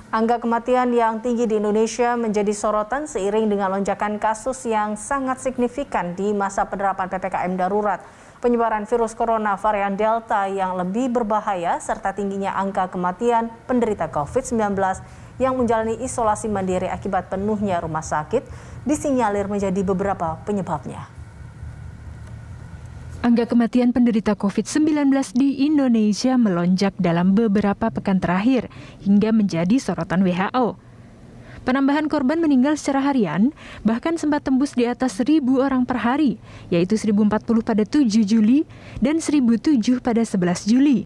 Angka kematian yang tinggi di Indonesia menjadi sorotan seiring dengan lonjakan kasus yang sangat signifikan di masa penerapan PPKM darurat. Penyebaran virus corona varian Delta yang lebih berbahaya serta tingginya angka kematian penderita COVID-19 yang menjalani isolasi mandiri akibat penuhnya rumah sakit disinyalir menjadi beberapa penyebabnya. Angka kematian penderita COVID-19 di Indonesia melonjak dalam beberapa pekan terakhir hingga menjadi sorotan WHO. Penambahan korban meninggal secara harian bahkan sempat tembus di atas 1.000 orang per hari, yaitu 1.040 pada 7 Juli dan 1.007 pada 11 Juli.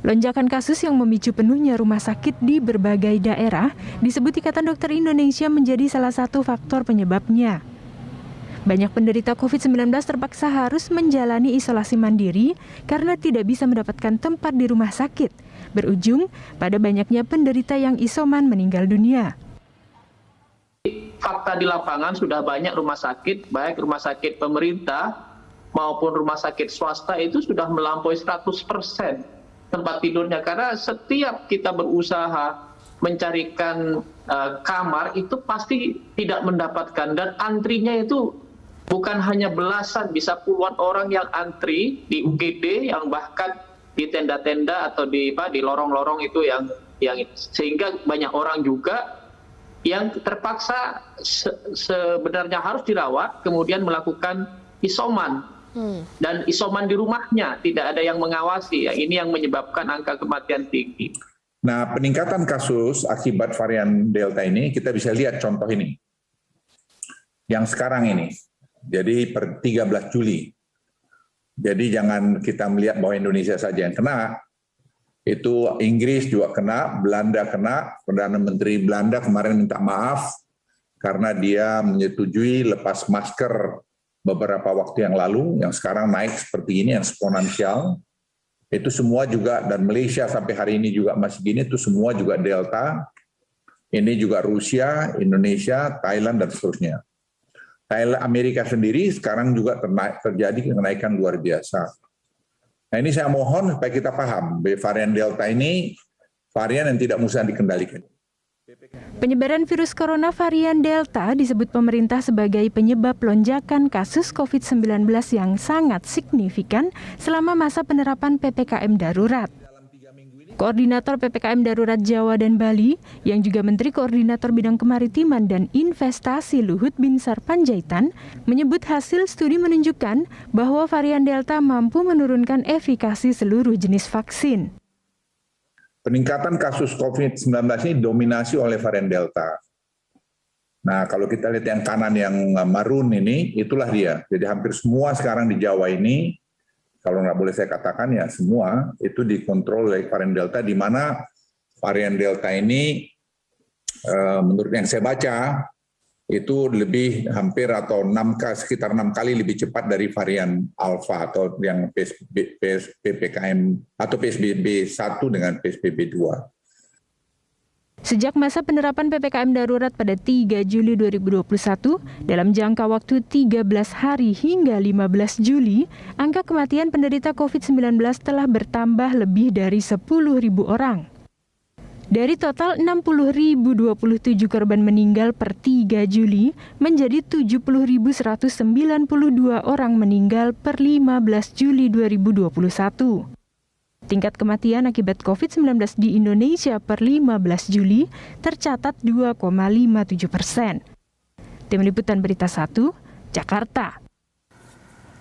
Lonjakan kasus yang memicu penuhnya rumah sakit di berbagai daerah disebut Ikatan Dokter Indonesia menjadi salah satu faktor penyebabnya. Banyak penderita COVID-19 terpaksa harus menjalani isolasi mandiri karena tidak bisa mendapatkan tempat di rumah sakit, berujung pada banyaknya penderita yang isoman meninggal dunia. Fakta di lapangan sudah banyak rumah sakit, baik rumah sakit pemerintah maupun rumah sakit swasta itu sudah melampaui 100% tempat tidurnya. Karena setiap kita berusaha mencarikan kamar itu pasti tidak mendapatkan, dan antrinya itu bukan hanya belasan, bisa puluhan orang yang antri di UGD, yang bahkan di tenda-tenda atau di lorong-lorong itu yang sehingga banyak orang juga yang terpaksa sebenarnya harus dirawat, kemudian melakukan isoman. Dan isoman di rumahnya, tidak ada yang mengawasi. Ini yang menyebabkan angka kematian tinggi. Nah, peningkatan kasus akibat varian Delta ini kita bisa lihat contoh ini. Yang sekarang ini. Jadi per 13 Juli. Jadi jangan kita melihat bahwa Indonesia saja yang kena. Itu Inggris juga kena, Belanda kena. Perdana Menteri Belanda kemarin minta maaf karena dia menyetujui lepas masker beberapa waktu yang lalu, yang sekarang naik seperti ini, yang eksponensial. Itu semua juga, dan Malaysia sampai hari ini juga masih gini, itu semua juga Delta. Ini juga Rusia, Indonesia, Thailand, dan seterusnya. Amerika sendiri sekarang juga terjadi kenaikan luar biasa. Nah, ini saya mohon supaya kita paham, varian Delta ini varian yang tidak mudah dikendalikan. Penyebaran virus corona varian Delta disebut pemerintah sebagai penyebab lonjakan kasus COVID-19 yang sangat signifikan selama masa penerapan PPKM darurat. Koordinator PPKM Darurat Jawa dan Bali, yang juga Menteri Koordinator Bidang Kemaritiman dan Investasi Luhut Binsar Panjaitan, menyebut hasil studi menunjukkan bahwa varian Delta mampu menurunkan efikasi seluruh jenis vaksin. Peningkatan kasus COVID-19 ini dominasi oleh varian Delta. Nah, kalau kita lihat yang kanan yang marun ini, itulah dia. Jadi hampir semua sekarang di Jawa ini, kalau nggak boleh saya katakan ya semua itu dikontrol oleh varian Delta, di mana varian Delta ini menurut yang saya baca itu lebih hampir atau sekitar 6 kali lebih cepat dari varian Alpha atau yang PPKM atau PSBB 1 dengan PSBB 2. Sejak masa penerapan PPKM darurat pada 3 Juli 2021, dalam jangka waktu 13 hari hingga 15 Juli, angka kematian penderita COVID-19 telah bertambah lebih dari 10.000 orang. Dari total 60.027 korban meninggal per 3 Juli, menjadi 70.192 orang meninggal per 15 Juli 2021. Tingkat kematian akibat COVID-19 di Indonesia per 15 Juli tercatat 2,57%. Tim Liputan Berita 1, Jakarta.